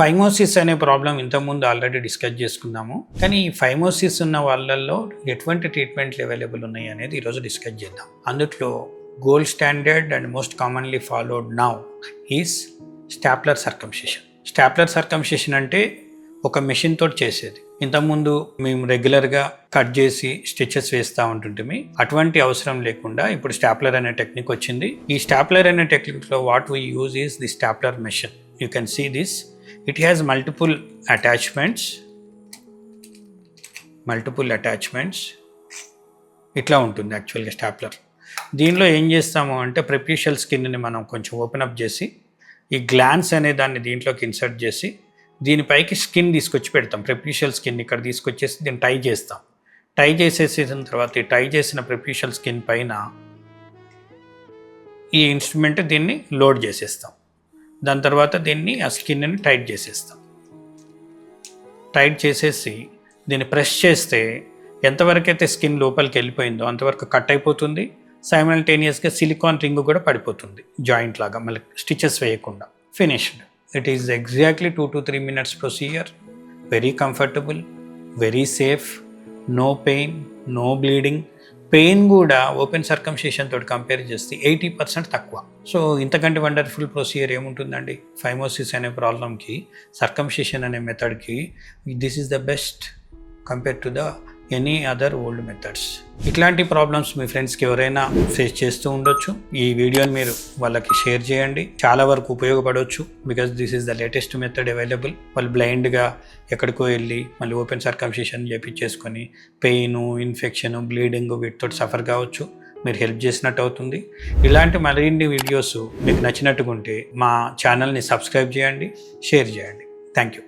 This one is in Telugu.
ఫైమోసిస్ అనే ప్రాబ్లం ఇంతకుముందు ఆల్రెడీ డిస్కస్ చేసుకున్నాము. కానీ ఈ ఫైమోసిస్ ఉన్న వాళ్ళల్లో ఎటువంటి ట్రీట్మెంట్లు అవైలబుల్ ఉన్నాయి అనేది ఈరోజు డిస్కస్ చేద్దాం. అందులో gold standard and most commonly followed now is stapler circumcision. Stapler circumcision అంటే ఒక మెషిన్ తోటి చేసేది. ఇంతకుముందు మేము రెగ్యులర్గా కట్ చేసి స్టిచెస్ వేస్తూ ఉంటుంటే అటువంటి అవసరం లేకుండా ఇప్పుడు స్టాప్లర్ అనే టెక్నిక్ వచ్చింది. ఈ స్టాప్లర్ అనే టెక్నిక్లో what we use is the stapler machine. You can see this. It has multiple attachments. ఇట్లా ఉంటుంది యాక్చువల్గా స్టాప్లర్. దీనిలో ఏం చేస్తాము అంటే ప్రెప్యూషియల్ స్కిన్ని మనం కొంచెం ఓపెన్ అప్ చేసి ఈ గ్లాన్స్ అనే దాన్ని దీంట్లోకి ఇన్సర్ట్ చేసి దీనిపైకి స్కిన్ తీసుకొచ్చి పెడతాం. ప్రెప్యూషియల్ స్కిన్ ఇక్కడ తీసుకొచ్చేసి దీన్ని టై చేస్తాం. టై చేసేసిన తర్వాత ఈ టై చేసిన ప్రెప్యూషియల్ స్కిన్ పైన ఈ ఇన్స్ట్రుమెంట్ దీన్ని లోడ్ చేసేస్తాం. దాని తర్వాత దీన్ని ఆ స్కిన్ని టైట్ చేసేస్తాం. టైట్ చేసేసి దీన్ని ప్రెస్ చేస్తే ఎంతవరకు అయితే స్కిన్ లోపలికి వెళ్ళిపోయిందో అంతవరకు కట్ అయిపోతుంది. సైమల్టేనియస్గా సిలికాన్ రింగ్ కూడా పడిపోతుంది జాయింట్ లాగా, మళ్ళీ స్టిచెస్ వేయకుండా. Finished. It is exactly 2 to 3 minutes procedure. Very comfortable, very safe, no pain, no bleeding. Pain కూడా ఓపెన్ సర్కంసిషన్ తోటి కంపేర్ చేస్తే 80% తక్కువ. సో ఇంతకంటే వండర్ఫుల్ ప్రొసీజర్ ఏముంటుందండి? ఫైమోసిస్ అనే ప్రాబ్లంకి సర్కంసిషన్ అనే మెథడ్కి this is the best compare to the any other old methods. ఇట్లాంటి ప్రాబ్లమ్స్ మీ ఫ్రెండ్స్కి ఎవరైనా ఫేస్ చేస్తూ ఉండొచ్చు. ఈ వీడియోని మీరు వాళ్ళకి షేర్ చేయండి. చాలా వరకు ఉపయోగపడవచ్చు. Because this is the latest method available. వాళ్ళు బ్లైండ్గా ఎక్కడికో వెళ్ళి మళ్ళీ ఓపెన్ సర్కంసిషన్ చేపించేసుకొని పెయిన్, ఇన్ఫెక్షన్, బ్లీడింగ్ వీటితో సఫర్ కావచ్చు. మీరు హెల్ప్ చేసినట్టు అవుతుంది. ఇలాంటి మరిన్ని వీడియోస్ మీకు నచ్చినట్టుగా ఉంటే మా ఛానల్ని సబ్స్క్రైబ్ చేయండి, షేర్ చేయండి. Thank you.